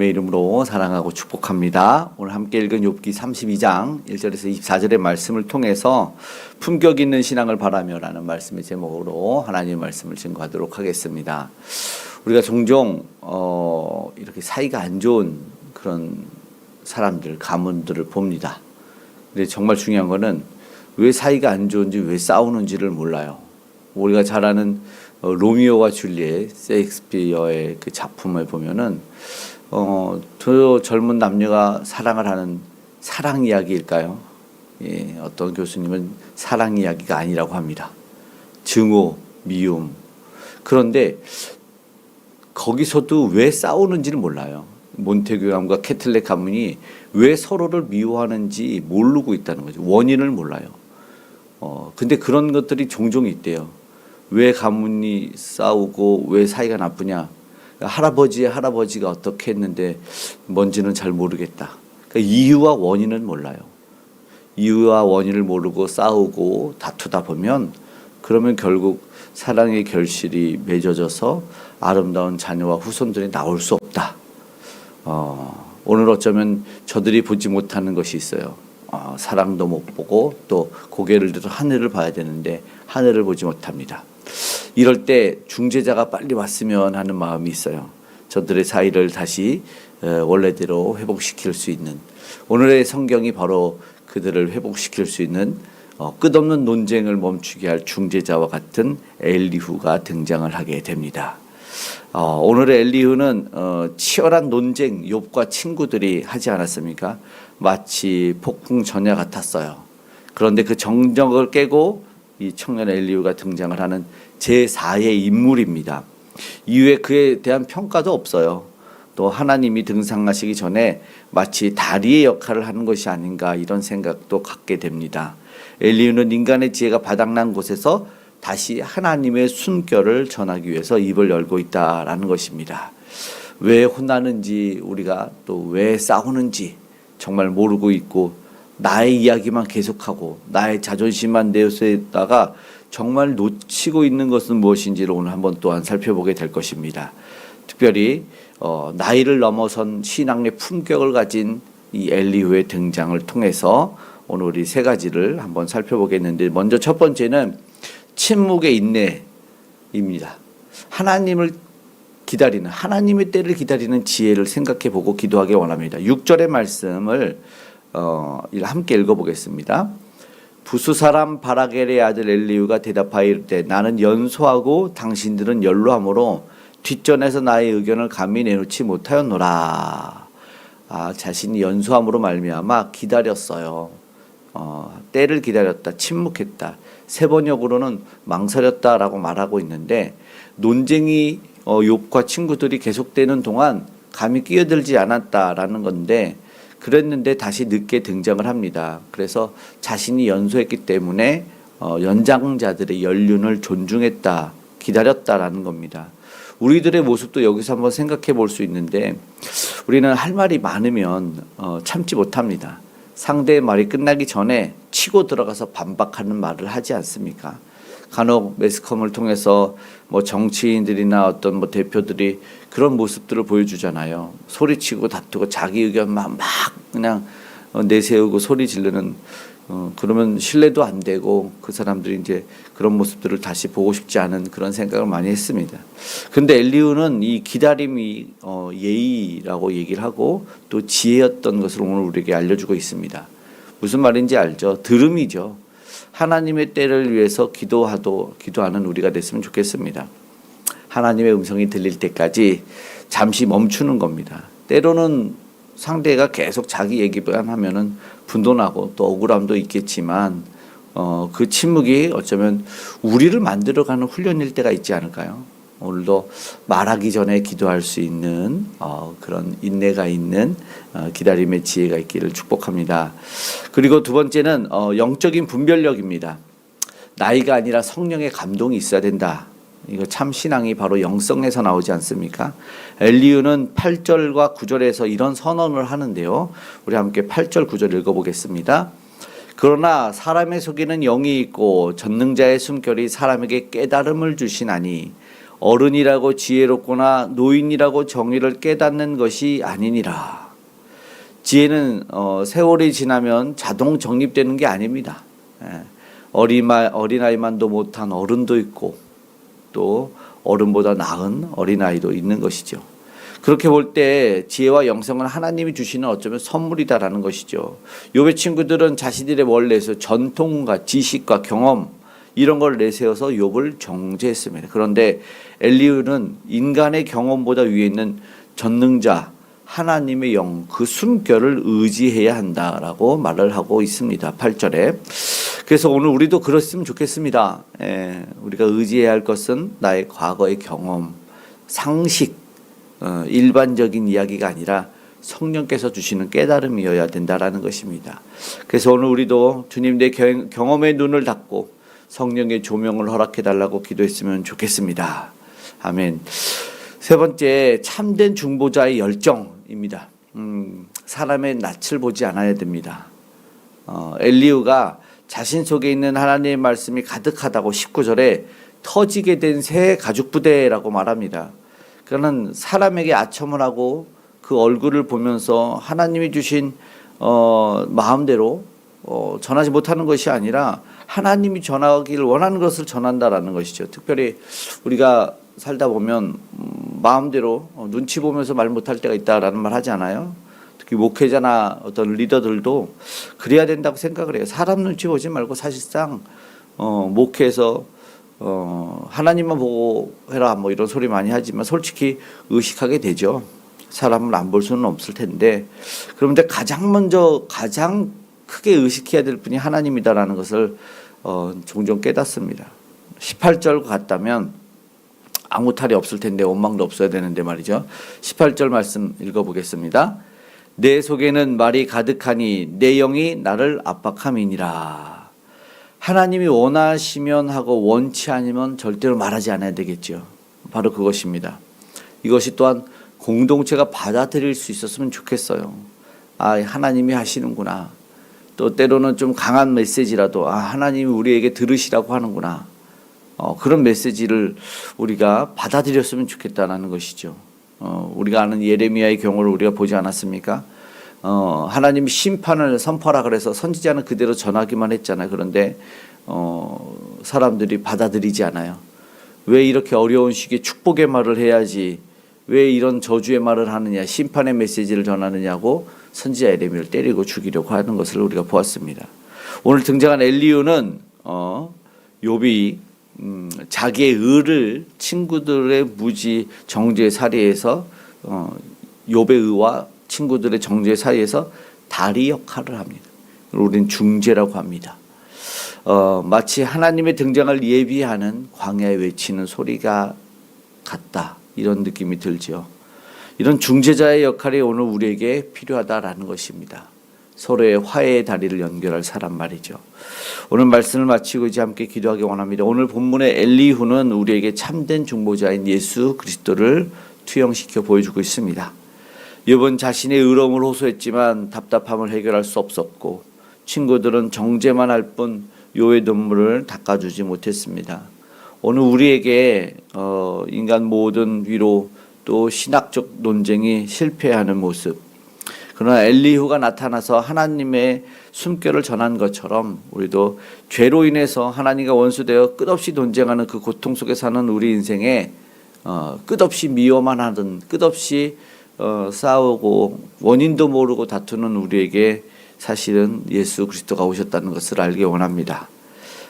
주님의 이름으로 사랑하고 축복합니다. 오늘 함께 읽은 욥기 32장 1절에서 24절의 말씀을 통해서 품격 있는 신앙을 바라며 라는 말씀의 제목으로 하나님의 말씀을 증거하도록 하겠습니다. 우리가 종종 이렇게 사이가 안 좋은 그런 사람들, 가문들을 봅니다. 근데 정말 중요한 거는 왜 사이가 안 좋은지, 왜 싸우는지를 몰라요. 우리가 잘 아는 로미오와 줄리엣, 셰익스피어의 그 작품을 보면은 두 젊은 남녀가 사랑을 하는 사랑 이야기일까요? 예, 어떤 교수님은 사랑 이야기가 아니라고 합니다. 증오, 미움. 그런데 거기서도 왜 싸우는지를 몰라요. 몬테규 가문과 캐틀렉 가문이 왜 서로를 미워하는지 모르고 있다는 거죠. 원인을 몰라요. 근데 그런 것들이 종종 있대요. 왜 가문이 싸우고 왜 사이가 나쁘냐? 할아버지가 어떻게 했는데 뭔지는 잘 모르겠다. 그러니까 이유와 원인은 몰라요. 이유와 원인을 모르고 싸우고 다투다 보면 그러면 결국 사랑의 결실이 맺어져서 아름다운 자녀와 후손들이 나올 수 없다. 오늘 어쩌면 저들이 보지 못하는 것이 있어요. 사랑도 못 보고 또 고개를 들어 하늘을 봐야 되는데 하늘을 보지 못합니다. 이럴 때 중재자가 빨리 왔으면 하는 마음이 있어요. 저들의 사이를 다시 원래대로 회복시킬 수 있는, 오늘의 성경이 바로 그들을 회복시킬 수 있는 끝없는 논쟁을 멈추게 할 중재자와 같은 엘리후가 등장을 하게 됩니다. 오늘의 엘리후는 치열한 논쟁, 욥과 친구들이 하지 않았습니까? 마치 폭풍 전야 같았어요. 그런데 그 정적을 깨고 이 청년 엘리후가 등장을 하는 제4의 인물입니다. 이후에 그에 대한 평가도 없어요. 또 하나님이 등장하시기 전에 마치 다리의 역할을 하는 것이 아닌가 이런 생각도 갖게 됩니다. 엘리후는 인간의 지혜가 바닥난 곳에서 다시 하나님의 순결을 전하기 위해서 입을 열고 있다라는 것입니다. 왜 혼나는지, 우리가 또 왜 싸우는지 정말 모르고 있고 나의 이야기만 계속하고 나의 자존심만 내세우다가 정말 놓치고 있는 것은 무엇인지를 오늘 한번 또한 살펴보게 될 것입니다. 특별히 나이를 넘어선 신앙의 품격을 가진 이 엘리후의 등장을 통해서 오늘 우리 세 가지를 한번 살펴보겠는데, 먼저 첫 번째는 침묵의 인내입니다. 하나님을 기다리는, 하나님의 때를 기다리는 지혜를 생각해보고 기도하기 원합니다. 6절의 말씀을 함께 읽어보겠습니다. 부수 사람 바라겔의 아들 엘리후가 대답하여 이르되 나는 연소하고 당신들은 연로하므로 뒷전에서 나의 의견을 감히 내놓지 못하였노라. 자신이 연소함으로 말미암아 기다렸어요. 때를 기다렸다, 침묵했다. 세 번역으로는 망설였다라고 말하고 있는데, 논쟁이 욥과 친구들이 계속되는 동안 감히 끼어들지 않았다라는 건데, 그랬는데 다시 늦게 등장을 합니다. 그래서 자신이 연소했기 때문에 연장자들의 연륜을 존중했다, 기다렸다라는 겁니다. 우리들의 모습도 여기서 한번 생각해 볼 수 있는데, 우리는 할 말이 많으면 참지 못합니다. 상대의 말이 끝나기 전에 치고 들어가서 반박하는 말을 하지 않습니까? 간혹 매스컴을 통해서 정치인들이나 어떤 대표들이 그런 모습들을 보여주잖아요. 소리치고 다투고 자기 의견만 막 그냥 내세우고 소리 지르는, 그러면 신뢰도 안 되고 그 사람들이 이제 그런 모습들을 다시 보고 싶지 않은 그런 생각을 많이 했습니다. 근데 엘리후는 이 기다림이 예의라고 얘기를 하고 또 지혜였던 것을 오늘 우리에게 알려주고 있습니다. 무슨 말인지 알죠? 들음이죠. 하나님의 때를 위해서 기도하는 우리가 됐으면 좋겠습니다. 하나님의 음성이 들릴 때까지 잠시 멈추는 겁니다. 때로는 상대가 계속 자기 얘기만 하면은 분도 나고 또 억울함도 있겠지만 그 침묵이 어쩌면 우리를 만들어가는 훈련일 때가 있지 않을까요? 오늘도 말하기 전에 기도할 수 있는 그런 인내가 있는 기다림의 지혜가 있기를 축복합니다. 그리고 두 번째는 영적인 분별력입니다. 나이가 아니라 성령의 감동이 있어야 된다. 이거 참 신앙이 바로 영성에서 나오지 않습니까? 엘리후는 8절과 9절에서 이런 선언을 하는데요. 우리 함께 8절 9절 읽어보겠습니다. 그러나 사람의 속에는 영이 있고 전능자의 숨결이 사람에게 깨달음을 주시나니 어른이라고 지혜롭거나 노인이라고 정의를 깨닫는 것이 아니니라. 지혜는 세월이 지나면 자동 정립되는 게 아닙니다. 어린아이만도 못한 어른도 있고 또 어른보다 나은 어린아이도 있는 것이죠. 그렇게 볼 때 지혜와 영성은 하나님이 주시는 어쩌면 선물이다라는 것이죠. 욥의 친구들은 자신들의 원래에서 전통과 지식과 경험 이런 걸 내세워서 욥을 정죄했습니다. 그런데 엘리후는 인간의 경험보다 위에 있는 전능자 하나님의 영, 그 숨결을 의지해야 한다라고 말을 하고 있습니다. 8절에. 그래서 오늘 우리도 그랬으면 좋겠습니다. 우리가 의지해야 할 것은 나의 과거의 경험, 상식, 일반적인 이야기가 아니라 성령께서 주시는 깨달음이어야 된다라는 것입니다. 그래서 오늘 우리도 주님 내 경험의 눈을 닫고 성령의 조명을 허락해 달라고 기도했으면 좋겠습니다. 아멘. 세 번째, 참된 중보자의 열정입니다. 사람의 낯을 보지 않아야 됩니다. 엘리후가 자신 속에 있는 하나님의 말씀이 가득하다고 19절에 터지게 된 새 가죽 부대라고 말합니다. 그는 사람에게 아첨을 하고 그 얼굴을 보면서 하나님이 주신 마음대로 전하지 못하는 것이 아니라 하나님이 전하기를 원하는 것을 전한다라는 것이죠. 특별히 우리가 살다 보면 마음대로 눈치 보면서 말 못할 때가 있다라는 말 하지 않아요? 특히 목회자나 어떤 리더들도 그래야 된다고 생각을 해요. 사람 눈치 보지 말고 사실상 목회에서 하나님만 보고 해라 뭐 이런 소리 많이 하지만 솔직히 의식하게 되죠. 사람을 안 볼 수는 없을 텐데 그런데 가장 크게 의식해야 될 분이 하나님이다라는 것을 종종 깨닫습니다. 18절 같다면 아무 탈이 없을 텐데 원망도 없어야 되는데 말이죠. 18절 말씀 읽어보겠습니다. 내 속에는 말이 가득하니 내 영이 나를 압박함이니라. 하나님이 원하시면 하고 원치 않으면 절대로 말하지 않아야 되겠죠. 바로 그것입니다. 이것이 또한 공동체가 받아들일 수 있었으면 좋겠어요. 하나님이 하시는구나. 또 때로는 좀 강한 메시지라도 하나님이 우리에게 들으시라고 하는구나. 그런 메시지를 우리가 받아들였으면 좋겠다는 것이죠. 우리가 아는 예레미야의 경우를 우리가 보지 않았습니까? 하나님이 심판을 선포하라 그래서 선지자는 그대로 전하기만 했잖아요. 그런데 사람들이 받아들이지 않아요. 왜 이렇게 어려운 시기에 축복의 말을 해야지 왜 이런 저주의 말을 하느냐, 심판의 메시지를 전하느냐고 선지자 예레미야를 때리고 죽이려고 하는 것을 우리가 보았습니다. 오늘 등장한 엘리후는 욥이 자기의 의를 친구들의 무지 정죄 사리에서 욥의 의와 친구들의 정죄 사이에서 다리 역할을 합니다. 우리는 중재라고 합니다. 마치 하나님의 등장을 예비하는 광야에 외치는 소리가 같다. 이런 느낌이 들죠. 이런 중재자의 역할이 오늘 우리에게 필요하다라는 것입니다. 서로의 화해의 다리를 연결할 사람 말이죠. 오늘 말씀을 마치고 이제 함께 기도하기 원합니다. 오늘 본문의 엘리후는 우리에게 참된 중보자인 예수 그리스도를 투영시켜 보여주고 있습니다. 욥은 자신의 의로움을 호소했지만 답답함을 해결할 수 없었고 친구들은 정죄만 할 뿐 욥의 눈물을 닦아주지 못했습니다. 오늘 우리에게 인간 모든 위로 또 신학적 논쟁이 실패하는 모습, 그러나 엘리후가 나타나서 하나님의 숨결을 전한 것처럼 우리도 죄로 인해서 하나님과 원수되어 끝없이 논쟁하는 그 고통 속에 사는 우리 인생에 끝없이 미워만 하든 끝없이 싸우고 원인도 모르고 다투는 우리에게 사실은 예수 그리스도가 오셨다는 것을 알기 원합니다.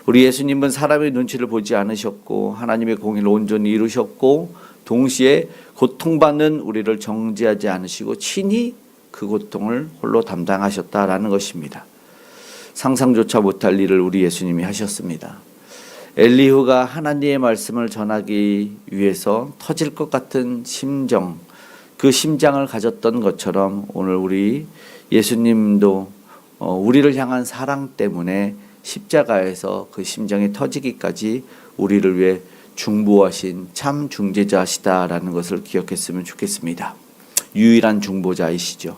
우리 예수님은 사람의 눈치를 보지 않으셨고 하나님의 공의를 온전히 이루셨고 동시에 고통받는 우리를 정죄하지 않으시고 친히 그 고통을 홀로 담당하셨다라는 것입니다. 상상조차 못할 일을 우리 예수님이 하셨습니다. 엘리후가 하나님의 말씀을 전하기 위해서 터질 것 같은 심정, 그 심장을 가졌던 것처럼 오늘 우리 예수님도 우리를 향한 사랑 때문에 십자가에서 그 심장이 터지기까지 우리를 위해 중보하신 참 중재자시다라는 것을 기억했으면 좋겠습니다. 유일한 중보자이시죠.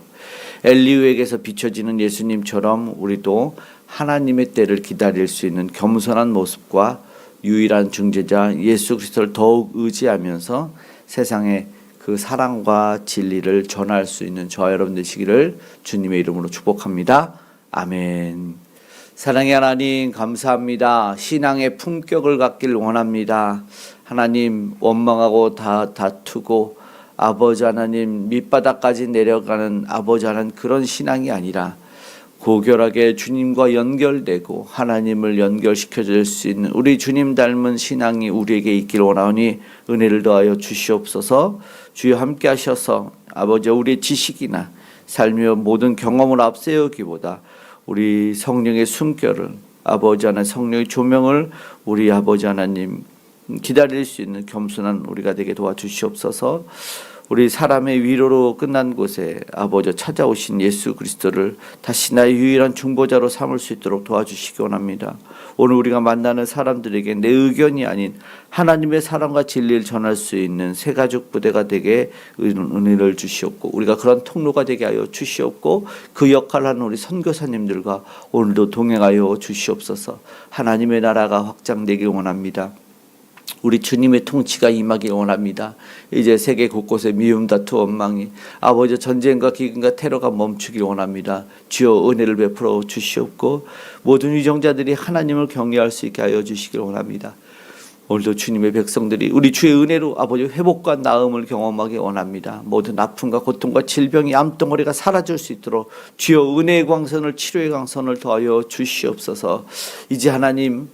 엘리후에게서 비춰지는 예수님처럼 우리도 하나님의 때를 기다릴 수 있는 겸손한 모습과 유일한 중재자 예수 그리스도를 더욱 의지하면서 세상에 그 사랑과 진리를 전할 수 있는 저와 여러분 되시기를 주님의 이름으로 축복합니다. 아멘. 사랑의 하나님 감사합니다. 신앙의 품격을 갖길 원합니다. 하나님 원망하고 다투고 아버지 하나님 밑바닥까지 내려가는 아버지 하나님 그런 신앙이 아니라 고결하게 주님과 연결되고 하나님을 연결시켜 줄 수 있는 우리 주님 닮은 신앙이 우리에게 있기를 원하오니 은혜를 더하여 주시옵소서. 주여 함께 하셔서 아버지 우리의 지식이나 삶의 모든 경험을 앞세우기보다 우리 성령의 숨결을 아버지 하나님 성령의 조명을 우리 아버지 하나님 기다릴 수 있는 겸손한 우리가 되게 도와주시옵소서. 우리 사람의 위로로 끝난 곳에 아버지 찾아오신 예수 그리스도를 다시 나의 유일한 중보자로 삼을 수 있도록 도와주시기 원합니다. 오늘 우리가 만나는 사람들에게 내 의견이 아닌 하나님의 사랑과 진리를 전할 수 있는 새가족 부대가 되게 은혜를 주시옵고 우리가 그런 통로가 되게 하여 주시옵고 그 역할을 하는 우리 선교사님들과 오늘도 동행하여 주시옵소서. 하나님의 나라가 확장되길 원합니다. 우리 주님의 통치가 임하길 원합니다. 이제 세계 곳곳에 미움, 다투, 원망이 아버지 전쟁과 기근과 테러가 멈추길 원합니다. 주여 은혜를 베풀어 주시옵고 모든 위정자들이 하나님을 경외할 수 있게 하여 주시길 원합니다. 오늘도 주님의 백성들이 우리 주의 은혜로 아버지 회복과 나음을 경험하기 원합니다. 모든 아픔과 고통과 질병이 암덩어리가 사라질 수 있도록 주여 은혜의 광선을 치료의 광선을 더하여 주시옵소서. 이제 하나님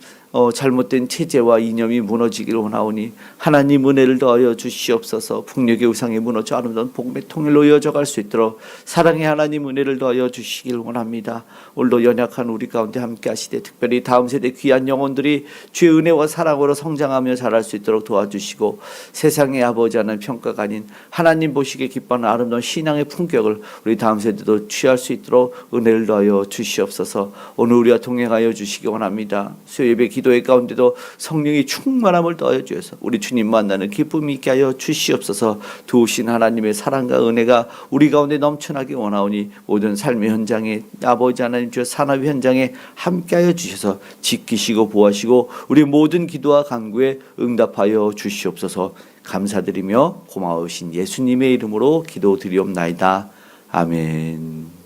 잘못된 체제와 이념이 무너지기를 원하오니 하나님 은혜를 더하여 주시옵소서. 폭력의 우상이 무너져 아름다운 복음의 통일로 이어져갈 수 있도록 사랑의 하나님 은혜를 더하여 주시기를 원합니다. 오늘도 연약한 우리 가운데 함께 하시되 특별히 다음 세대 귀한 영혼들이 주의 은혜와 사랑으로 성장하며 자랄 수 있도록 도와주시고 세상의 아버지 하는 평가가 아닌 하나님 보시기에 기뻐하는 아름다운 신앙의 품격을 우리 다음 세대도 취할 수 있도록 은혜를 더하여 주시옵소서. 오늘 우리와 동행하여 주시기 원합니다. 수요 예배 기도의 가운데도 성령이 충만함을 더하여 주셔서 우리 주님 만나는 기쁨이 있게 하여 주시옵소서. 도우신 하나님의 사랑과 은혜가 우리 가운데 넘쳐나기 원하오니 모든 삶의 현장에 아버지 하나님 주의 산업 현장에 함께하여 주셔서 지키시고 보호하시고 우리 모든 기도와 간구에 응답하여 주시옵소서. 감사드리며 고마우신 예수님의 이름으로 기도드리옵나이다. 아멘.